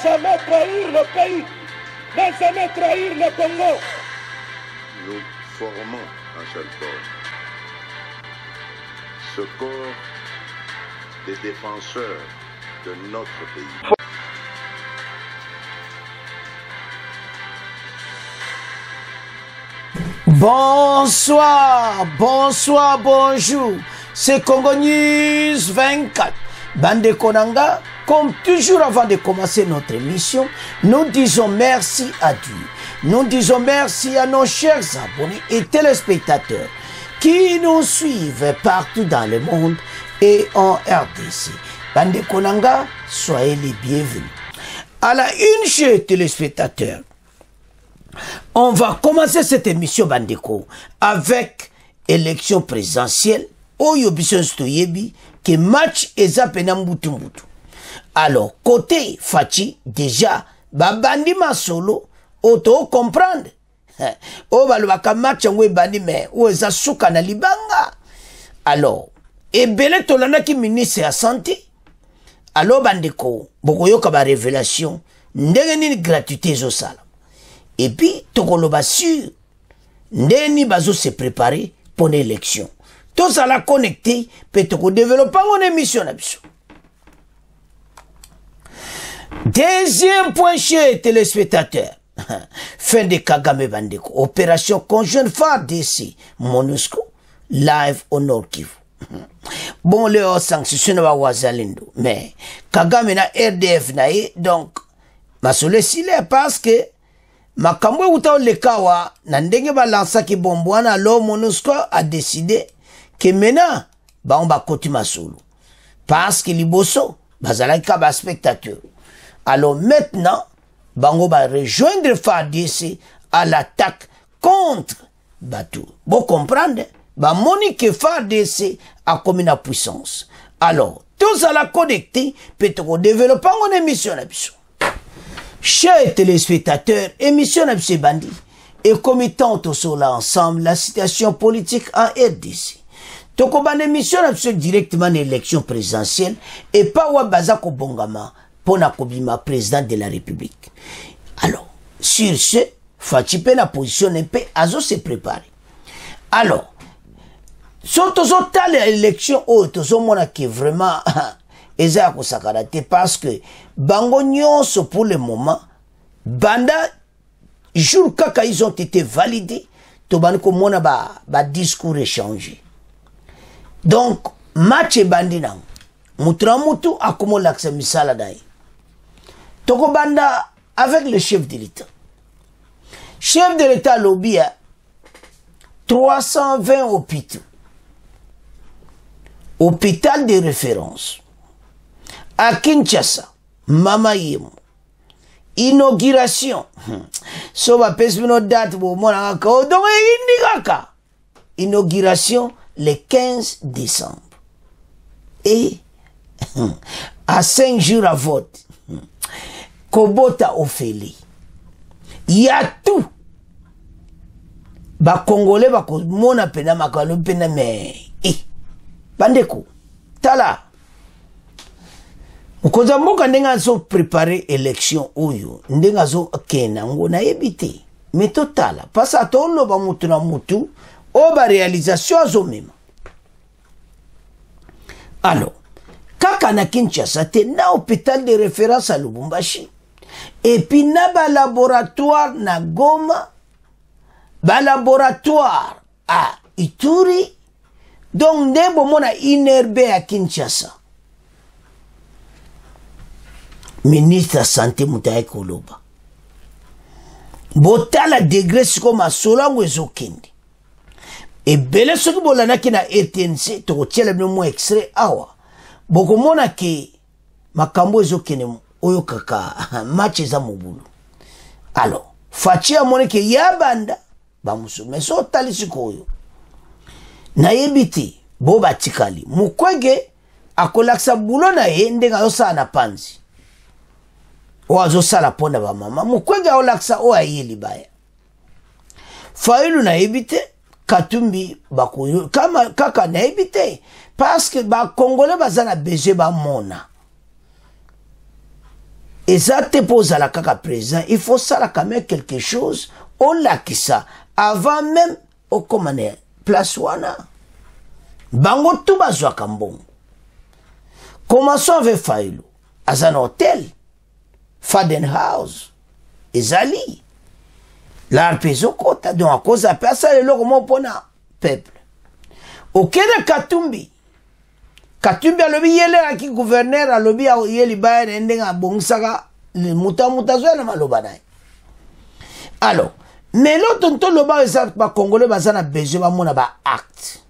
jamais trahir le pays, ne jamais trahir le Congo. Nous formons un seul corps. Ce corps des défenseurs de notre pays. Bonsoir, bonsoir, bonjour. C'est Congo News 24. Bande Konanga, comme toujours avant de commencer notre émission, nous disons merci à Dieu. Nous disons merci à nos chers abonnés et téléspectateurs qui nous suivent partout dans le monde et en RDC. Bande Konanga, soyez les bienvenus. À la une, chers téléspectateurs, on va commencer cette émission Bandeko avec élection présidentielle. Oyo biso stoyebi que match ezapena mbutu mbutu. Alors côté Fachi déjà babandi masolo auto comprendre. O balobaka match ngwe bandi mais o eza suka na libanga. Alors ebele tolanda ki ministre ya santé. Alors bandeko bokoyoka ba révélation ndenge nini gratuité zo sala. Et puis, tokoloba sur, ndeni bazo se préparer pour l'élection. Tout ça la connecté, peut toko développer mon émission. Deuxième point chez téléspectateurs. Fin de Kagame Bandeko. Opération conjointe phare d'ici, MONUSCO, live au Nord Kivu. Bon, les sanctions na wazalendo. Mais, Kagame na RDF na donc, ma sollicité parce que, Makambwe utao lekawa na ndenge balansa ki bombwana lo MONUSCO a décidé que maintenant ba on ba koti masolo parce que liboso bazalaka ba spectateur. Alors maintenant bango ba rejoindre FARDC à l'attaque contre Batou. Vous comprenez? Ba monique FARDC a comme une puissance. Alors tout ça la connecté peut-être développer une émission là. Chers téléspectateurs, émission Nabse Bandi et commettant sur là ensemble la situation politique en RDC. Toko ban émission Nabse directement l'élection présidentielle et pas Wabazako Bongama pour Nakobima président de la République. Alors, sur ce, Fatipe la position un peu azo se préparer. Alors, surtout l'élection où tozo mona qui vraiment Eza sakarate parce que bango nyonso pour le moment banda jour kaka ils ont été validés to banko mona ba discours échangé. Donc match bandina mutramutu akomo laksa misala dai toko banda avec le chef de l'État. Chef de l'État lobby 320 hôpitaux. Hôpital de référence. À Kinshasa, Mama Yemo, inauguration. So va pesmino date pour mon encore. Donc indikaka. Inauguration le 15 décembre. Et à 5 jours à vote, Kobota Ophélie. Il y a tout. Ba Congolais ba ko mona pena makalo pena mais bandeko tala. Ukoza mboka ndenga zo préparer élection oyo ndenga zo kena ngona ebité mais total parce que tolo ba mutu na mutu o ba réalisation azo mema. Alors kaka na Kinshasa te na hôpital de référence à Lubumbashi et puis na ba laboratoire na Goma ba laboratoire à Ituri donc ndebo mona inerbe à Kinshasa. Ministre de santé Moutaye Koloba. Botala degré siko masolo ngwezo kendi. Et bele soki bolana ki na RTNC to tiele no mo extrait awa. Boko mona ke makambo ezo kene oyo kaka match za mobulu. Alors, fachi amone ke yabanda ba musu meso tali siko oyo. Na yebiti bo batikali. Mukwege akolaksa bulo na ye ndenga yosa na panzi. Oazo sala ponda ba mama mukwega olaksa o ayeli baya failu na ebite katumbi bakoyo kama kaka na ebite parce que ba congolais bazana besoin ba mona Et ça te pose à la caca présent, il faut ça quand même quelque chose, on l'a qui ça, avant même, au commandé, place wana. Bango tout bazwa kambon. Commençons avec Faïlou. À un hôtel, Fadenhouse, Ezali. L'arpezo kota, donc à cause de personne, le logo mon peuple. Au Kenya Katumbi. Katumbi a lobi yele a ki gouverneur a lobi a yeli baye nendenga bongsaka muta zoya na maloba naye. Alors, mais l'autre loba eza ba congolais bazana besoin ba mona ba acte.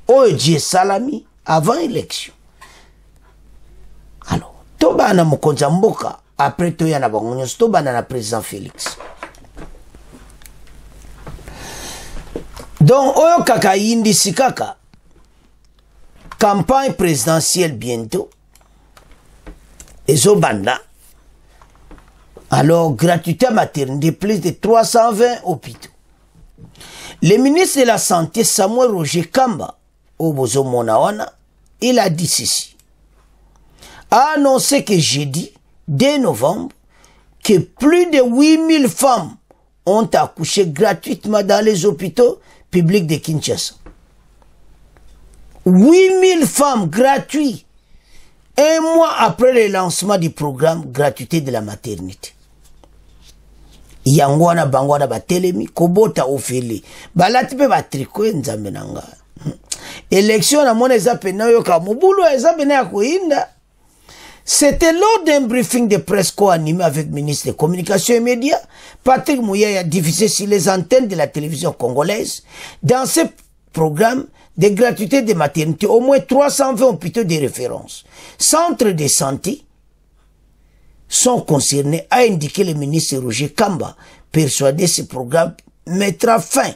Oye salami avant élection. Alors, toba na mokonza mboka après toya na bango toba na président Félix. Donc oyo kaka yindi sikaka campagne présidentielle bientôt. Et Zobanda. Alors, gratuité maternité, plus de 320 hôpitaux. Le ministre de la Santé, Samuel Roger Kamba, au Bozo Monawana, il a dit ceci. A annoncé que jeudi, 2 novembre, que plus de 8000 femmes ont accouché gratuitement dans les hôpitaux publics de Kinshasa. 8000 femmes gratuites. Un mois après le lancement du programme gratuité de la maternité. Yangwana bangwana batelemi kobota ofeli. Balati pe batriko nzambe nanga. Élection na mona eza pena yoka mobulu eza pena ya koinda. C'était lors d'un briefing de presse co-animé avec le ministre des Communications et Médias, Patrick Mouya a diffusé sur les antennes de la télévision congolaise. Dans ce programme de gratuité de maternité, au moins 320 hôpitaux de référence, centres de santé sont concernés, a indiqué le ministre Roger Kamba. Persuadé ce programme mettra fin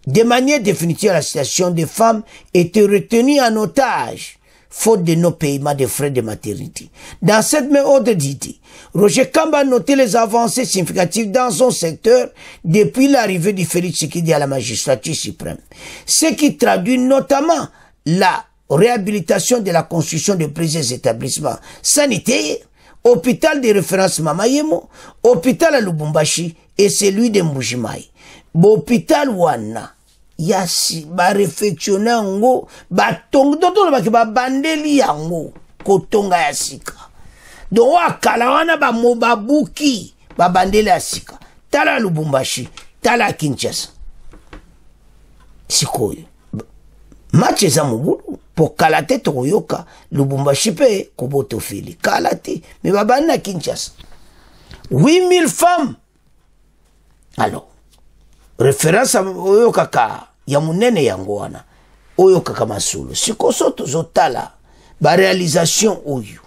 de manière définitive à la situation des femmes étaient retenues en otage faute de nos paiements de frais de maternité. Dans cette même ordre d'idée, Roger Kamba a noté les avancées significatives dans son secteur depuis l'arrivée du Félix Tshisekedi à la magistrature suprême. Ce qui traduit notamment la réhabilitation de la construction de plusieurs établissements sanitaires, hôpital de référence Mamayemo, hôpital à Lubumbashi et celui de Mbujimai. Hôpital Wana. Yasi ba réfectionner ngo ba tongo toto ba ke ba bandeli yango kotonga ya sika donc wakala wana ba mobabuki ba bandeli ya sika tala Lubumbashi tala Kinshasa sikoyo match eza mobulu po kala te tokoyoka Lubumbashi pe koboto fili kala te mais ba bandi na Kinshasa 8000 femmes. Alors référence à oyo kaka ya munene yango wana oyo kaka masulu sikoso tozotala ba réalisation oyo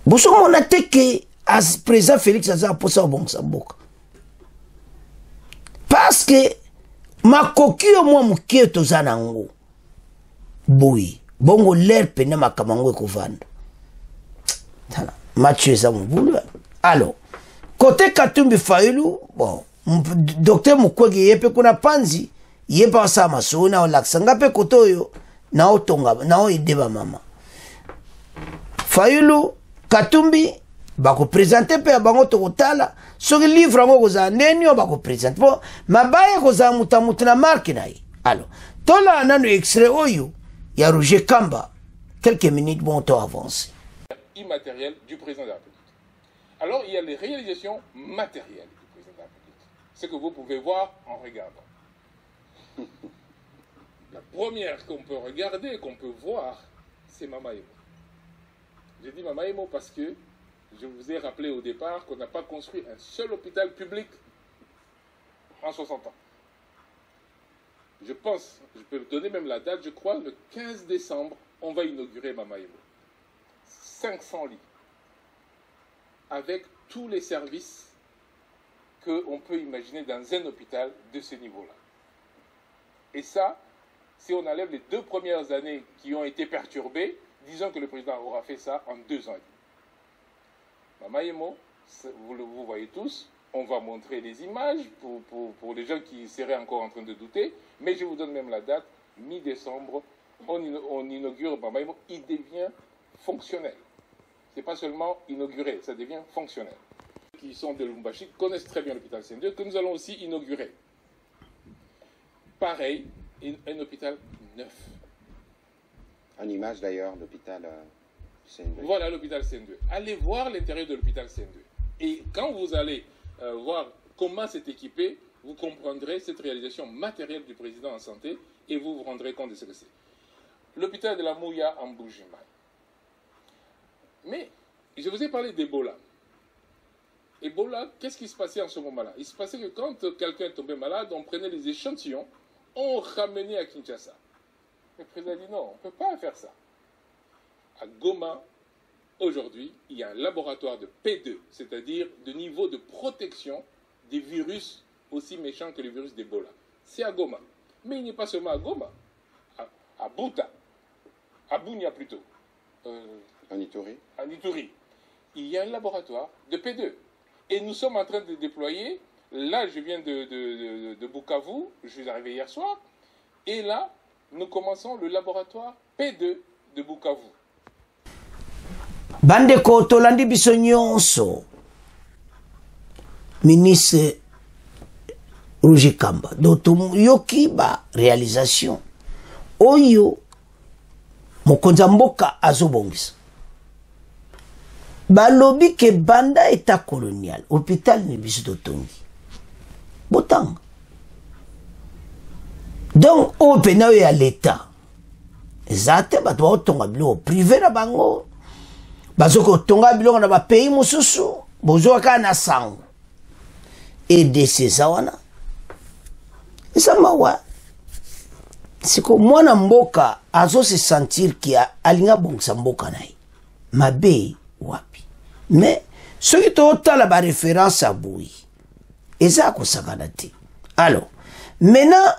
boso mona teke as président Félix aza posa obongisa mboka parce que makoki yo mwa mukie toza nango boyi bongo l'air pena makamango ekovanda tala match eza mobulu. Alors côté Katumbi Faïlou, bon, docteur Mukwege yepe kuna panzi, yepa sa maso na olaksanga pe kotoyo na otonga na o ideba mama. Faïlou Katumbi bako présenter pe bango tokotala, soki livre ngo koza ndeni o bako présenter. Bon, mabaye koza mutamutu na marque nayi. Alors, tola nanu extrait oyo ya Roger Kamba. Quelques minutes bon temps avancé. Immatériel du président de la République. Alors, il y a les réalisations matérielles du président de la République. Ce que vous pouvez voir en regardant. La première qu'on peut regarder, qu'on peut voir, c'est Mamaemo. J'ai dit Mamaemo parce que je vous ai rappelé au départ qu'on n'a pas construit un seul hôpital public en 60 ans. Je pense, je peux donner même la date, je crois, le 15 décembre, on va inaugurer Mamaemo. 500 lits. Avec tous les services qu'on peut imaginer dans un hôpital de ce niveau-là. Et ça, si on enlève les 2 premières années qui ont été perturbées, disons que le président aura fait ça en 2 ans et demi. Mamaemo, vous voyez tous, on va montrer les images pour les gens qui seraient encore en train de douter, mais je vous donne même la date, mi-décembre, on inaugure Mamaemo, il devient fonctionnel. C'est pas seulement inauguré, ça devient fonctionnel. Ceux qui sont de Lubumbashi connaissent très bien l'hôpital Saint-Dieu, que nous allons aussi inaugurer. Pareil, un hôpital neuf. En image d'ailleurs, l'hôpital Saint-Dieu. Voilà l'hôpital Saint-Dieu. Allez voir l'intérieur de l'hôpital Saint-Dieu. Et quand vous allez voir comment c'est équipé, vous comprendrez cette réalisation matérielle du président en santé et vous vous rendrez compte de ce que c'est. L'hôpital de la Mouya en Bujimaï. Mais je vous ai parlé d'Ebola. Ebola, qu'est-ce qui se passait en ce moment-là? Il se passait que quand quelqu'un tombait malade, on prenait les échantillons, on ramenait à Kinshasa. Le président a dit non, on ne peut pas faire ça. À Goma, aujourd'hui, il y a un laboratoire de P2, c'est-à-dire de niveau de protection des virus aussi méchants que le virus d'Ebola. C'est à Goma. Mais il n'est pas seulement à Goma, à Bouta, à Bunia plutôt. En Ituri. En Ituri. Il y a un laboratoire de P2. Et nous sommes en train de déployer, là je viens de Bukavu, je suis arrivé hier soir, et là nous commençons le laboratoire P2 de Bukavu. Bandeko tolandi biso nyonso ministre Rujikamba doto yoki ba réalisation oyo mokonza mboka azobongisa balobi ke banda état colonial hôpital ni biso totongi botanga donc o pena ya l'état ezate bato baotonga biloko privé na bango bazoko tonga biloko na ba pays mosusu bozwaka na sango EDC zawana isamawa siko mwana mboka azo se sentir ki alinga bongisa mboka naye mabe wapi mais soki totala ba référence à boui eza kosakana te. Alors maintenant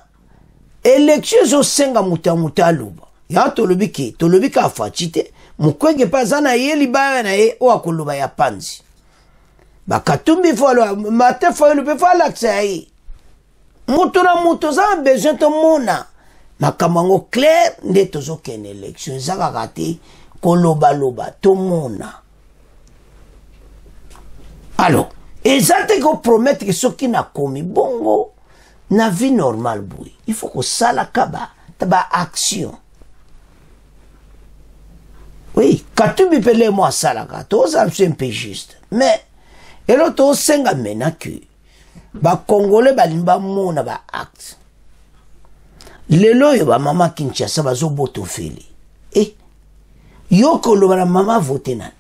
élection ezosenga muta aloba ya tolobi ka afaci te mukwege mpe aza na ye libaya na ye oyo akoloba ya panzi bakatumbi fo alo mate fo yelo mpe fo alakisa ya ye mutu na mutu oza na besoin tomona makambo yango clair nde tozokende élection eza kaka te kolobaloba tomona. Alors eza te kopromettre ke soki nakomi bongo na vie normale boye il faut kosalaka ba action. Oui, Katumbi pele moi salaka, toza un peu juste. Mais et l'autre senga mena que ba congolais ba limba mona ba acte. Lelo yo ba mama Kinshasa bazo boto feli. Eh yoko lo ba mama voter nan.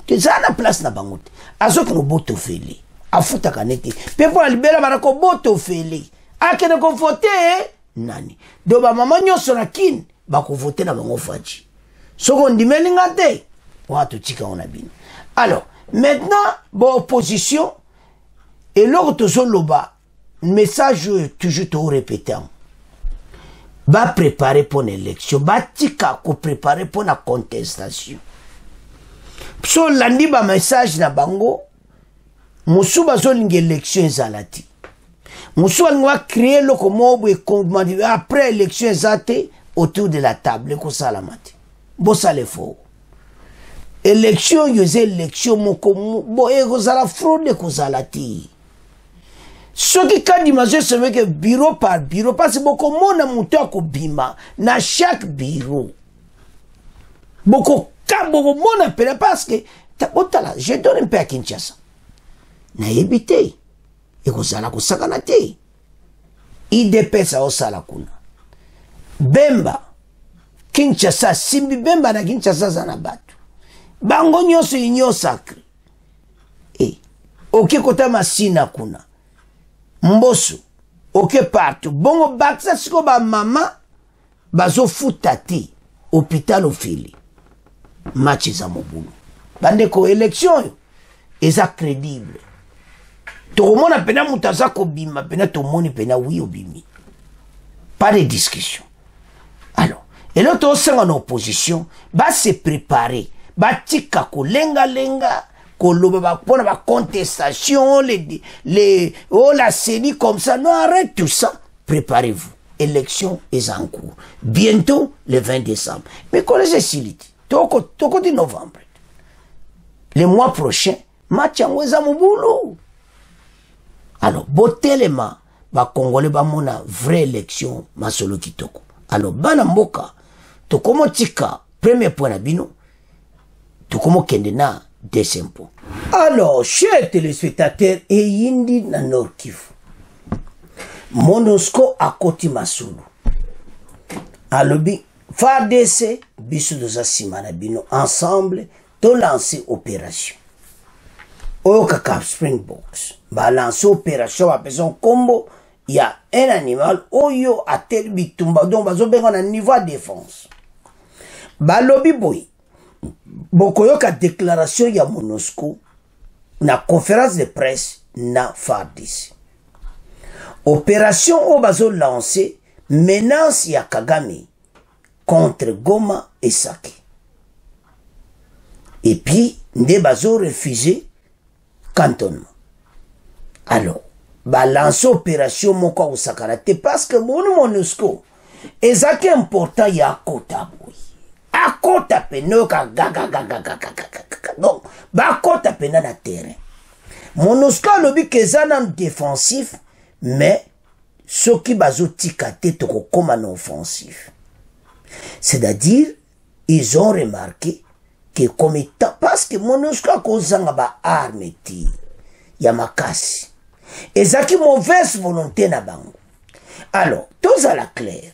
Que ça na place na bangote. Azo ko boto feli. Afuta kanete. Pepo la libera ba ko boto feli. Akene ko voter nani. Do ba mama nyoso na kin ba ko voter na bango faji. Soko ndimelinga te watu tika on a bien. Alors maintenant bon opposition et l'autre soloba message toujours tout répétant va préparer pour l'élection ba tika ko préparer pour la contestation so landi ba message na bango musuba zo linga élection ezalati musuba ngwa créer le komobo et après élection ezate autour de la table ko salamati. Bossa le faux. Élection, yose élection, moko, bo, kozala fraude, kozala ti. Ce qui quand d'imaginer, c'est que bureau par bureau, parce que beaucoup mona mouta ko bima, na chaque bureau. Beaucoup mona pele, parce que, tabotala, je donne un peu à Kinshasa. Na yebite. Et kozala ko sakanate. IDP sa osala kuna. Bemba. Kinshasa simbi bemba na Kinshasa zana batu bango nyonso union sacré oke kota masina kuna mboso oke partout bongo baksa siko ba mama bazo futa te hôpital ofili match za mobulu bande ko élection eza crédible to mona pena mutaza ko bima pena to moni pena wi obimi pas de discussion. Alors et l'autre au sein en opposition va se préparer, va tika ko lenga ko loba pour la contestation la CENI comme ça. Non, arrête tout ça. Préparez-vous. Élection est en cours. Bientôt le 20 décembre. Mais connaissez Siliti. Toko de novembre. le mois prochain match yango eza mobulu. Alors botelema ba congolais ba mona vraie élection masolo kitoko. Alors bana mboka tokomo tika premier point na bino tokomo kende na deuxième point. Alors chers téléspectateurs et yindi na Nord Kivu, MONUSCO akoti masolo alobi FARDC biso doza sima na bino ensemble to lancer opération oyo kaka Springboks ba lancer opération ba besoin combo. Il y a un animal oyo atel bitumba donc bazo benga na niveau de défense balobi boy bokoyo ka déclaration ya MONUSCO na conférence de presse na FARDC. Opération o bazo lancé menace ya Kagame contre Goma et Sake. Et puis nde bazo refusé cantonnement. Alors balance opération moko au sakarate parce que mon MONUSCO ezaki important ya kota boy. Akota peno ka gaga. Donc ba kota pena na terrain. MONUSCO lobi kezana défensif mais ceux qui bazo tikate to koma na offensif. C'est-à-dire ils ont remarqué que comme étant parce que MONUSCO kozanga ba arme ti ya makasi. Ezaki mauvaise volonté na bango. Alors, tous à la claire.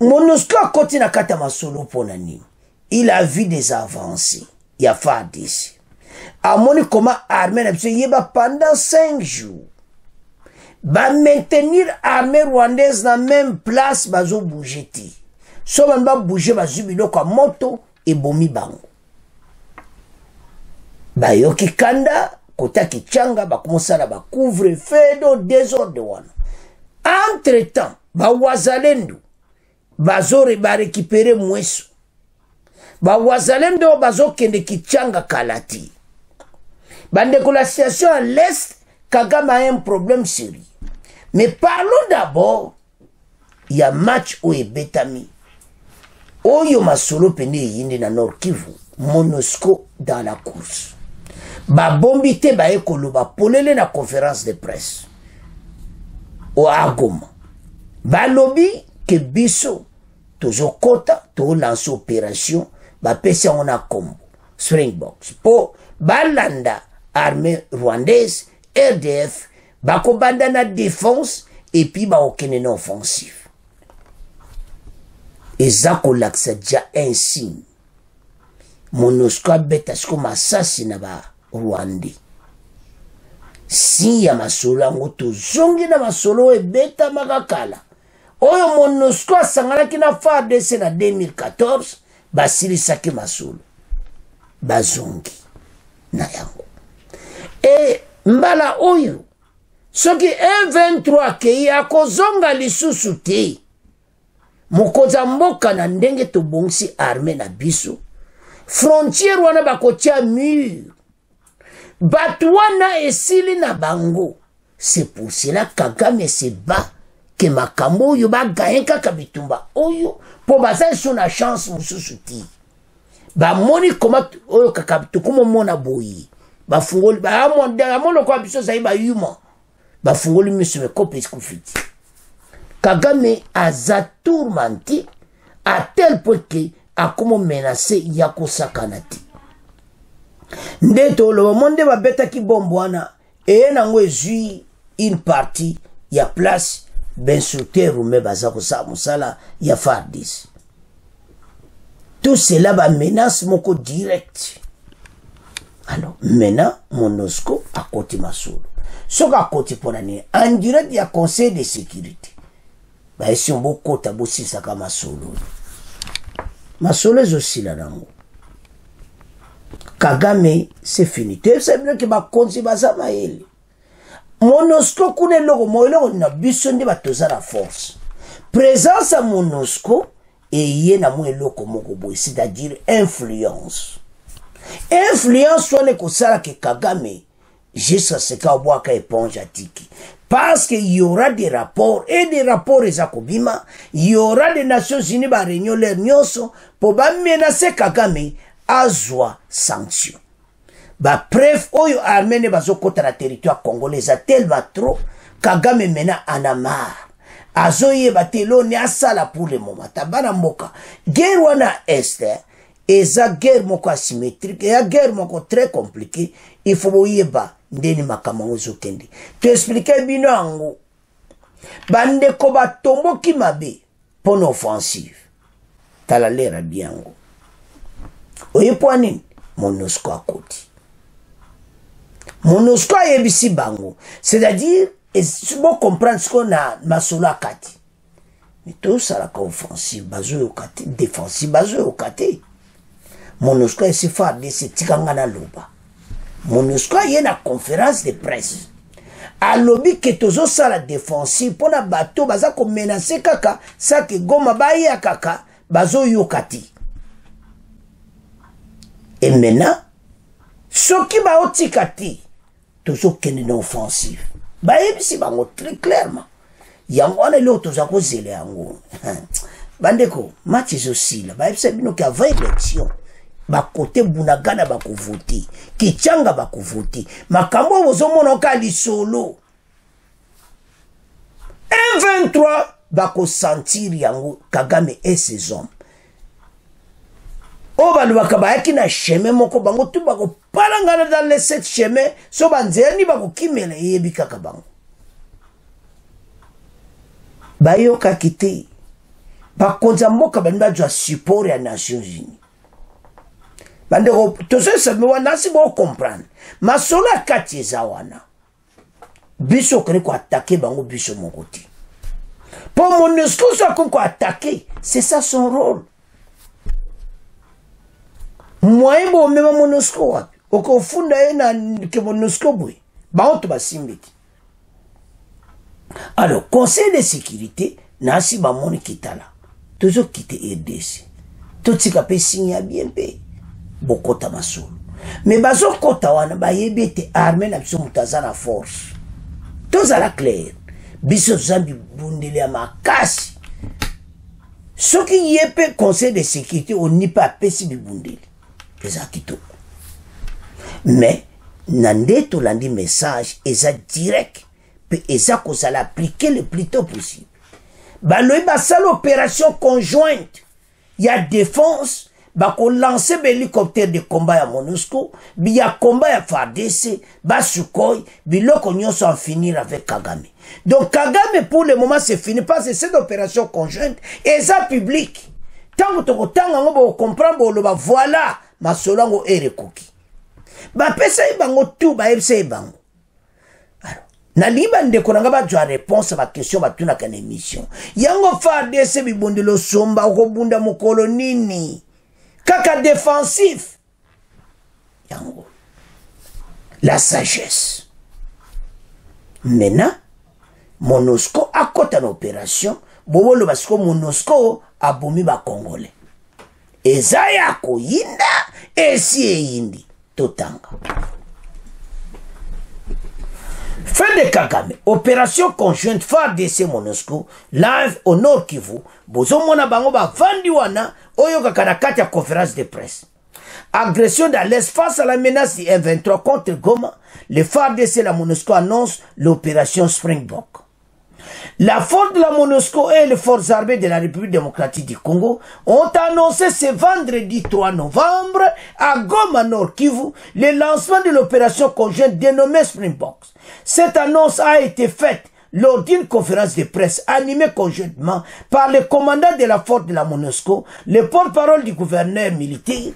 MONUSCO a continué à kata masolo pona nini. Il a vu des avancées. Il y a FARDC. A moni comment armée na biso yeba pendant 5 jours. Ba maintenir armée rwandaise na même place bazo bouger ti. So ba bouger bazu biloko moto et bomi bango. Ba yoki kanda kota kichanga ba komosala ba couvre feu do désordre wana. Entre-temps, ba wazalendo bazore ba récupérer mweso. Ba wazalendo bazo kende kichanga kalati. Bande ko la situation à l'est, Kagame a un problème sérieux. Mais parlons d'abord, il y a match au Ebetami. Oyo masolo pende yinde na Nord Kivu, MONUSCO dans la course. Ba bombite ba ekolo ba polele na conférence de presse. O Agoma. Ba lobby ke biso tozo kota to lance opération ba pesa on a combo Springboks po balanda armée rwandaise RDF ba ko banda na défense et puis ba okene na offensif. Ezako laksa ja un signe. MONUSCO beta sko masasi na ba Rwandi. Si ya masolo yango tozongi na masolo ebeta makakala. Oyo MONUSCO asanganaki na FARDC na 2014 basilisaki masolo. Bazongi na yango. E mbala oyo soki M23 kei akozonga lisusu te. Mokoza mboka na ndenge tobongisi armée na biso. Frontière wana bakotia mur. Batwana esili na bango. C'est pour cela Kagame se bat que makambo yo ba gagne kaka bitumba oyo po baza sur na chance mususu ti. Ba moni comment oyo kaka tukumo mona boyi. Ba fungoli ba amono kwa biso za iba yuma. Ba fungoli miso me kope skufiti. Kagame a tourmenté à tel point que a como menacé yako sakanati. Ndeto le monde va beta ki bombwana et nango ezui une partie ya place ben sauter ou me bazako sa musala ya FARDC. Tout cela va menace moko direct. Alors maintenant MONUSCO a côté masolo. Soka a côté ponani en direct ya conseil de sécurité. Ba esi on boko tabosi saka masolo. Masolo aussi la nango. Kagame c'est fini. C'est bien que ma konzi bazama ele. MONUSCO kune logo moelo na biso ndi batoza la force. Présence à MONUSCO et yena mo eloko moko boy, c'est-à-dire influence. Influence soit ko sala ke Kagame jusqu'à ce qu'a boaka éponge atiki. Parce qu'il y aura des rapports et des rapports ezakobima, il y aura des Nations Unies ba réunion leur nyonso pour ba menacer Kagame azwa sanction. ba preuve oyo armée ne bazokota na territoire congolais a tellement trop Kagame mena anamar azoyeba te lo ne asala pour le moment tabana mboka guerre wana este eza guerre moko asymétrique et guerre moko très compliqué il faut boyeba ndeni makambo ozokende to expliquer bino ango bandeko batomboki mabe pour offensive tala lera biango oyepo nini MONUSCO akoti MONUSCO ayebisi bango c'est-à-dire si vous comprenez ce qu'on a masolo akati mais tout ça la offensive bazo okati défensive bazo okati MONUSCO esi FARDC tikanga na loba MONUSCO aye na conférence de presse alobi ke tozo sala défensive pona bato baza ko menacer kaka saki Goma baye kaka bazo yokati et maintenant soki ba otikati tozo kende na offensive bayebisi bango très clairement yango wana leo toza kozela yango bandeko match ezosila bayebisa bino ke avant élection bakote bunagana bakuvuti kichanga bakuvuti makambo bozomona ka lisolo M23 bako sentir yango Kagame et ses hommes o bandu bakabayaki na chemin moko bango tu bako palangana dans les 7 chemins so banzeni bako kimela yebi kaka bango bayoka kite bakonza mboka bandu bajwa support ya Nations Unies bandeko tozo sabe wana si bo comprendre masola kati eza wana biso kene ko attaquer bango biso mokoti pour MONUSCO so ko attaquer c'est ça son rôle moi bo même MONUSCO wapi oko funda na ke MONUSCO boy ba on to basimbiti alors conseil de sécurité na si ba moni kitala tozo quitter RDC to tika pe signa bien pe bokota masolo mais bazo kota wana bayebi te armée na biso mutazana force tozala clair biso zambi bundeli ya makasi soki yepe conseil de sécurité oni pa pesi bibundeli eza kitoko mais nande tolandi message eza direct pe eza kozala appliquer le plus tôt possible baloyi basala opération conjointe ya défense bako lancer hélicoptère de combat ya MONUSCO biya combat ya FARDC basukoi biloko nyonso en finir avec Kagame. Donc Kagame pour le moment c'est fini parce que cette opération conjointe est publique. Tant que tanga ngo comprendre lo ba voilà masolango erekoki. Ba pesa ibango tout ba ebse ibango. Alors na liba ndeko nanga ba jwa réponse ba question ba tuna kana émission. Yango FARDC bibondelo somba ko bunda mokolo nini? Kaka défensif yango la sagesse maintenant MONUSCO a côté en opération bobolo parce que MONUSCO a bomi ba congolais ezaya ko yinda esi yindi totanga fin de Kagame opération conjointe FARDC MONUSCO live au Nord Kivu bozomona bango ba vandi wana oyo kakarakati ya conférence de presse. Agression dans l'Est face à la menace du M23 contre Goma, les FARDC et la MONUSCO annoncent l'opération Springbok. La force de la MONUSCO et les forces armées de la République démocratique du Congo ont annoncé ce vendredi 3 novembre à Goma Nord Kivu le lancement de l'opération conjointe dénommée Springbok. Cette annonce a été faite lors d'une conférence de presse animée conjointement par le commandant de la force de la MONUSCO, le porte-parole du gouverneur militaire.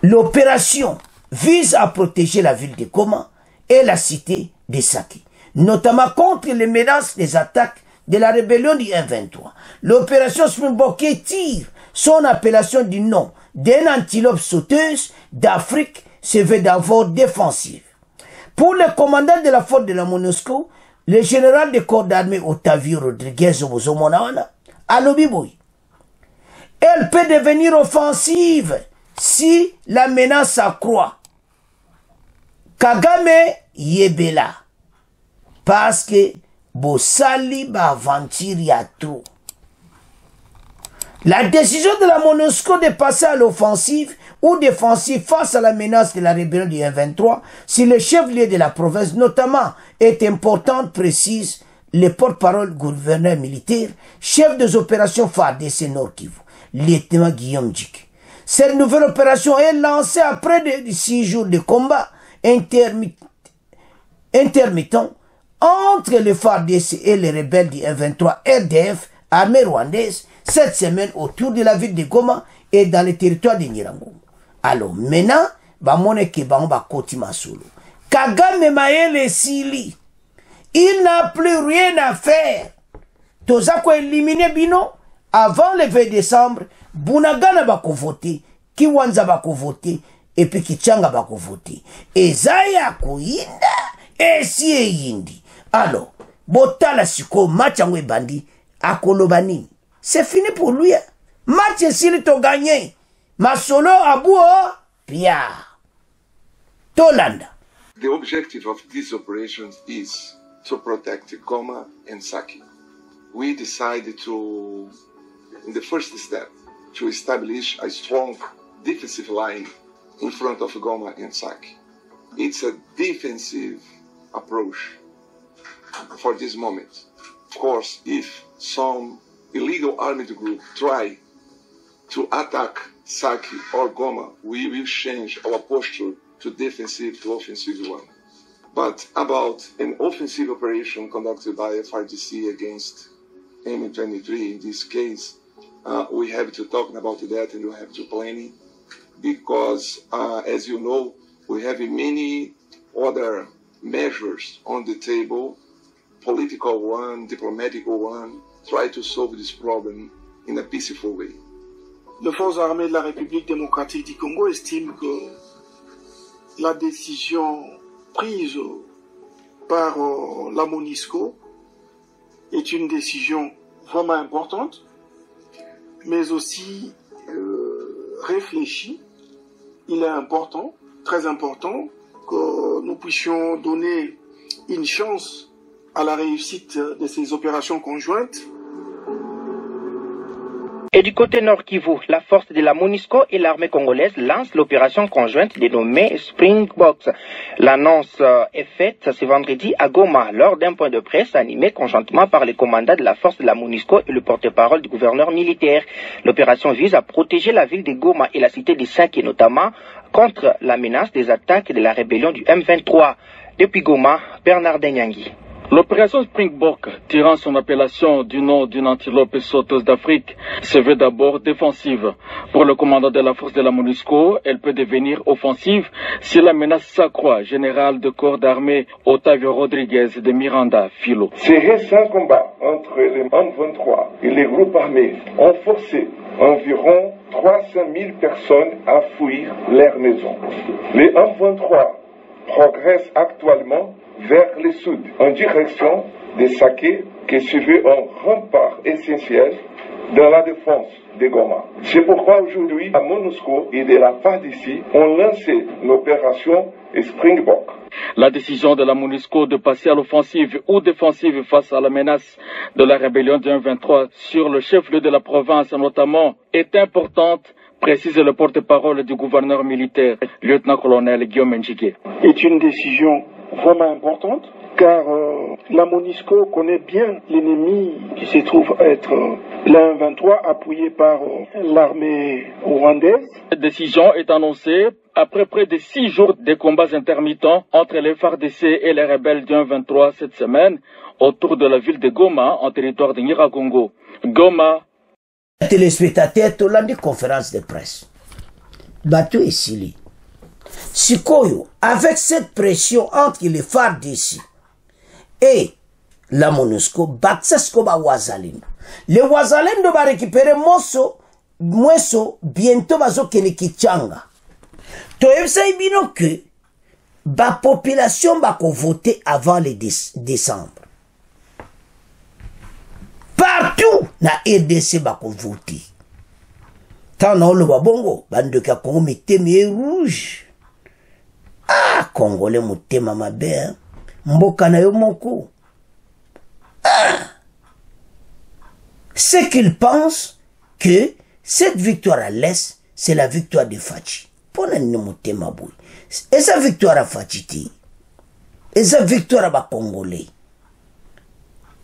L'opération vise à protéger la ville de Goma et la cité de Sake, notamment contre les menaces des attaques de la rébellion du M23. L'opération Springbok tire son appellation du nom d'une antilope sauteuse d'Afrique se veut d'abord défensive. Pour le commandant de la force de la MONUSCO, le général de corps d'armée Otavio Rodriguez Obozomonawana, à l'Obiboui. Elle peut devenir offensive si la menace s'accroît. Kagame yebela. Parce que Bosali ba aventure ya trop. La décision de la MONUSCO de passer à l'offensive ou défensifs face à la menace de la rébellion du M23, si le chef-lieu de la province notamment est important, précise le porte-parole gouverneur militaire, chef des opérations FARDC Nord Kivu, lieutenant Guillaume Djik. Cette nouvelle opération est lancée après 6 jours de combat intermittents entre les FARDC et les rebelles du M23 RDF, armée rwandaise, cette semaine autour de la ville de Goma et dans le territoire de Nyiragongo. Alors maintenant, Kagame Maele Sili, il n'a plus rien à faire. Tozako éliminer Bino avant le 20 décembre. Bunagana bako voter, Kiwanza bako voter, et puis Kichanga bako voter. Et Zaya Koyinda, et si yindi. Alors, Botala Siko, Machangwe Bandi, Akolobani. C'est fini pour lui. Match s'il t'a gagné. Masolo Abou, Pia. Tolanda. The objective of these operations is to protect Goma and Sake. We decided to, in the first step, to establish a strong defensive line in front of Goma and Sake. It's a defensive approach for this moment. Of course, if some illegal armed group try to attack Sake or Goma, we will change our posture to defensive to offensive one. But about an offensive operation conducted by FARDC against M23, in this case, we have to talk about that and we have to plan it because, as you know, we have many other measures on the table, political one, diplomatic one, try to solve this problem in a peaceful way. Les forces armées de la République démocratique du Congo estiment que la décision prise par la MONUSCO est une décision vraiment importante, mais aussi réfléchie. Il est important, très important, que nous puissions donner une chance à la réussite de ces opérations conjointes. Et du côté Nord Kivu, la force de la MONUSCO et l'armée congolaise lancent l'opération conjointe dénommée Springboks. L'annonce est faite ce vendredi à Goma lors d'un point de presse animé conjointement par les commandants de la force de la MONUSCO et le porte-parole du gouverneur militaire. L'opération vise à protéger la ville de Goma et la cité de Sake notamment contre la menace des attaques de la rébellion du M23. Depuis Goma, Bernard Denyangi. L'opération Springbok, tirant son appellation du nom d'une antilope sauteuse d'Afrique, se veut d'abord défensive. Pour le commandant de la force de la MONUSCO, elle peut devenir offensive si la menace s'accroît. Général de corps d'armée Otavio Rodriguez de Miranda, Filo. Ces récents combats entre les M23 et les groupes armés ont forcé environ 300 000 personnes à fuir leurs maisons. Les M23 progressent actuellement vers le sud, en direction de Sake, qui suivait un rempart essentiel dans la défense de Goma. C'est pourquoi aujourd'hui, la MONUSCO et de la FARDC ont lancé l'opération Springbok. La décision de la MONUSCO de passer à l'offensive ou défensive face à la menace de la rébellion du M23 sur le chef-lieu de la province notamment est importante, précise le porte-parole du gouverneur militaire, lieutenant-colonel Guillaume Njike. C'est une décision vraiment importante car la MONUSCO connaît bien l'ennemi qui se trouve être la M23 appuyé par l'armée rwandaise. Cette décision est annoncée après près de 6 jours de combats intermittents entre les FARDC et les rebelles du M23 cette semaine autour de la ville de Goma en territoire de Nyiragongo. Goma. Téléspectateurs, tout l'an de conférence de presse. Bateau et Sili. Sikoyo, avec cette pression entre les FARDC et la MONUSCO, Batsesko ba Wazalendo. Les Wazalendo va récupérer Mweso, bientôt bazo kene Kichanga. To ebsa ibino que, ba population va voter avant le décembre. Partout, na RDC va voter. Tant na le wabongo, bande ka Congo meteme rouge. Ah, Congolais mutema mabe, mboka na yo moko. Ah, c'est qu'ils pensent que cette victoire à l'Est, c'est la victoire de Fachi. pona ni motema boy. Esa victoire a fatiti. Esa victoire ba Congolais.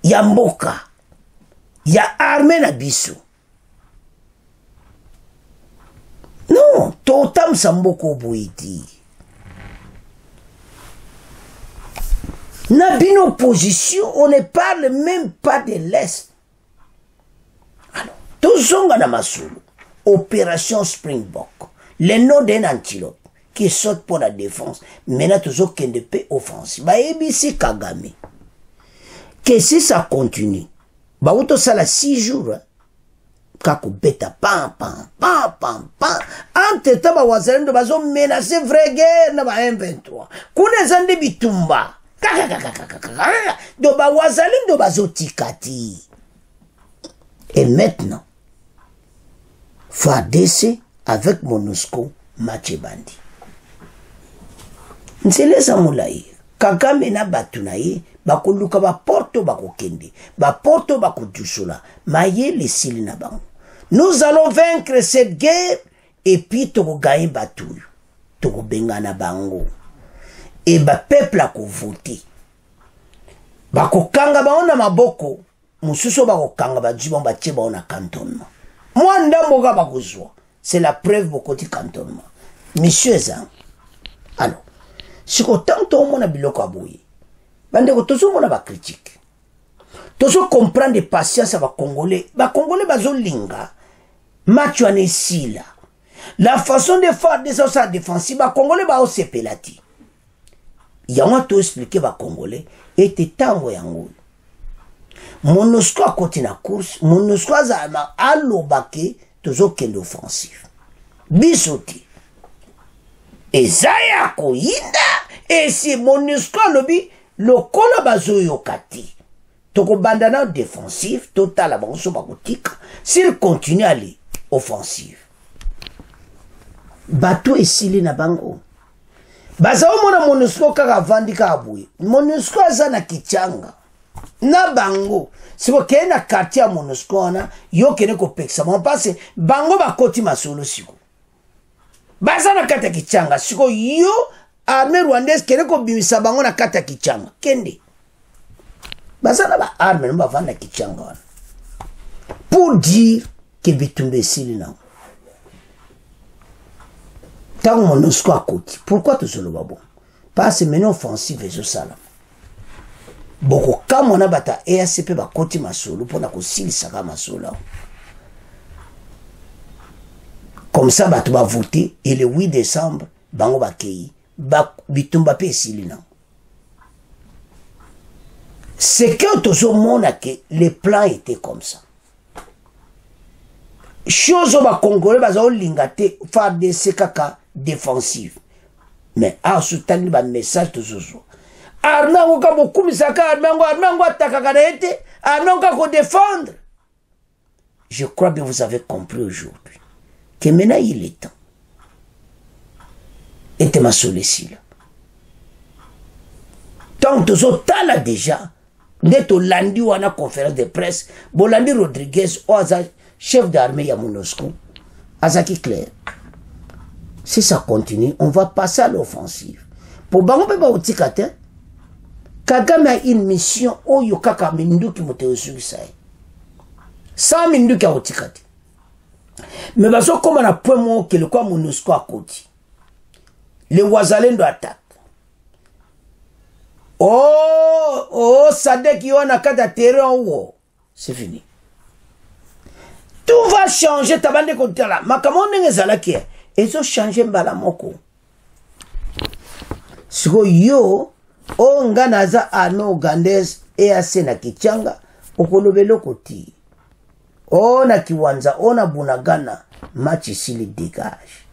Ya mboka. Ya armée na biso. Non, totam samboko boiti. Na bin opposition, on ne parle même pas de l'Est. Alors, tozonga na masulu. Opération Springbok. Le nom d'un antilope qui saute pour la défense. Maintenant, toujours qu'il ne peut offensive. Bah, ABC Kagame. Que si ça continue, bah, auto ça la 6 jours, hein. Kako beta pam pam pam pam pam. Entre temps, bah, wazalendo bazo menacer vraie guerre na ba M23. Kune zande bitumba. Do ba wazalendo bazo tikati. Et maintenant, FARDC avec MONUSCO Machebandi. Nsele Samulaï, Kagame na batunaye, bakuluka ba porto bakokende, ba porto bakudusula, maye les sili na bango. Nous allons vaincre cette guerre et puis toko gagner batouille, toko benga na bango. Et ba peuple a voté. Bakokanga baona maboko, mususo bakokanga ba jibon ba tcheba ona cantonnement. Mwanda moga bakuzwa. C'est la preuve beaucoup de cantonnement. Monsieur Zang. Alors, si autant tout le monde a biloko abouye, bande ko tozo mona ba critique. Tozo comprendre de patience ba Congolais. Ba Congolais bazo linga. Match ane sila. La façon de faire des sa défensive ba Congolais ba osepelati. Ya on to expliquer ba Congolais était tango yango. MONUSCO a côté na course, MONUSCO a alobake toujours qu'elle offensive. Bisoti. Et Zaya koyinda, et si MONUSCO lobi, le kola bazo yokati. Toko bandana défensif, total abonso bakotika, s'il continue à aller offensive. Bato esili na bango. Bazao mona MONUSCO kaka vandika abouye. MONUSCO azana kichanga. Na bango. Si vous avez un quartier à MONUSCO, yo kene ko peksa. Mon passe, bango ba koti masolo siko. Baza na kata kichanga. Siko yo, armée rwandaise kene ko bimisa bango na kata kichanga. Kende. Baza na ba armée no ba vanda kichanga. Pour dire que bitumbe sili na. Tant MONUSCO à côté. Pourquoi tout cela va bon? Parce que maintenant offensive et salam. Boko kama na bata EACP ba koti masolo pona ko silisa ka masolo. Comme ça bato ba voter et le 8 décembre bango ba kei ba bitumba pe silina. C'est que tout monde a que les plans étaient comme ça. Chose ba Congolais ba zo lingate faire des kaka défensive. Mais à soutenir ba message tout ça. Armango ka bokumisaka armango atakakanaete armango ko défendre. Je crois que vous avez compris aujourd'hui que maintenant il est temps. Et te ma sollicite. Tant que ça là déjà, neto lundi ou à la conférence de presse, Bolandi Rodriguez ou chef d'armée à MONUSCO, Azaki clair. Si ça continue, on va passer à l'offensive. Pour bango pe ba otikate. Kagame a une mission oyo kaka minduki moteosugisa. 100 minduki a otikati. Mais baso comme on a point mon que le quoi MONUSCO à côté. Les wazalendo attaque. Oh, Sadek yon a kata terrain ou. C'est fini. Tout va changer tabande côté là. Makamone ngezala ki. Ezo changer mbala moko. Siko yo o nganaza ano Gandez EAC na kichanga okolobelo koti o na kiwanza o na Bunagana match sili dégage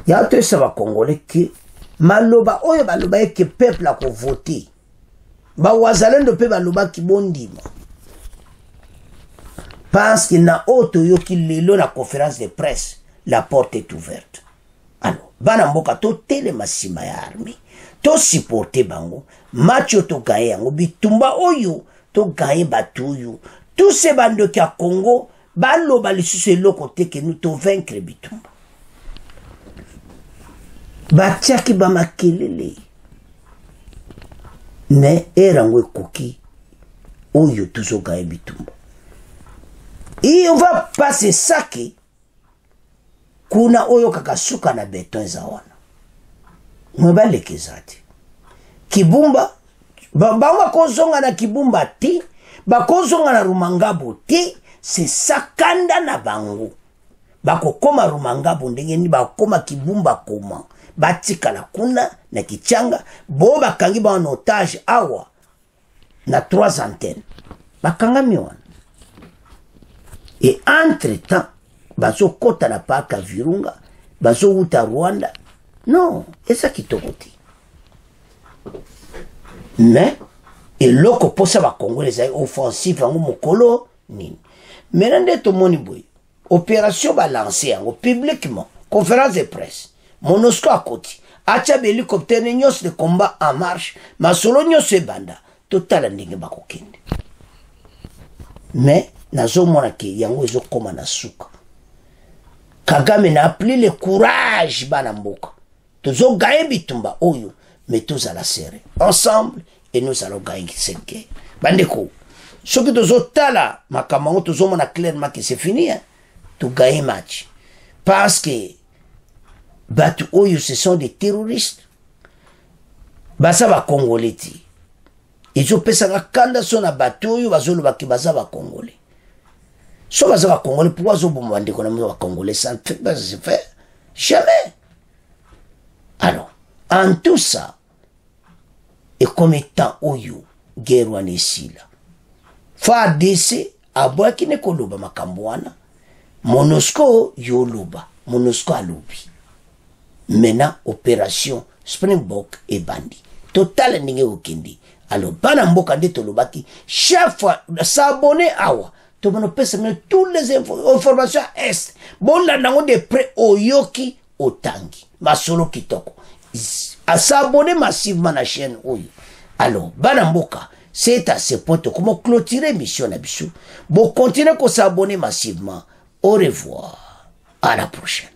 ya to sa ba Congolais ki maloba oyo baloba eke peuple a ko voter ba wazalendo pe baloba ki bondima parce que na auto yo ki lelo na conférence de presse la porte est ouverte. Alors bana mboka to tele masima ya armée to supporter bango macho to gaye yango bitumba oyo to gaye batuyu tous ces bando qui a Congo balo bali sur le côté que nous to vaincre bitumba batiaki bamakelele mais erango ekoki oyo tozogaya bitumba. Et on va passer saki kuna oyo kakasuka na beton eza wana mwebaleke zati kibumba bango kozonga na kibumba ti bakozonga na Rumangabo ti c'est sakanda na bango bakokoma Rumangabo ndenge ni bakoma kibumba koma batikala kuna na kichanga bo bakangi ba en otage awa na 3 antennes bakanga miwana. Et entre-temps bazo kota na paka Virunga bazo uta Rwanda non esa kitoko ti mais eloko posa ba Congolais ay offensive ngo mokolo nini menande to moni boy opération ba lancer ngo publiquement conférence de presse MONUSCO à côté acha hélicoptère nyos de combat en marche masolo nyos ebanda total ndenge bakokende mais nazo mona ke yango ezo koma na suka Kagame na appelé le courage bana mboka tozo gaye bitumba oyo mais tous à la serre ensemble et nous allons gagner cette guerre bandeko soki tozo tala makamango tozo mona clairement que c'est fini hein? To gagner match parce que batu oyo ce sont des terroristes basa ba congolais ti ezo pesa kanda sona batu oyo bazolo baki baza ba congolais so baza ba congolais pourquoi zo bomba ndeko na ba congolais ça ne fait pas se faire jamais. Alors en tout ça et comme étant oyo guerre wana esila FARDC abwaki ne koloba makambo wana MONUSCO yoloba MONUSCO alobi maintenant opération Springbok et Bandi total ndenge okindi. Alors bana mboka nde tolobaki chaque fois s'abonner awa to bono pesa mais toutes les informations est bon la nango de près oyoki otangi masolo kitoko à s'abonner massivement na chaîne oyo. Alors bana mboka c'est à ce point comment clôturer mission na biso bon continuer ko s'abonner massivement. Au revoir, à la prochaine.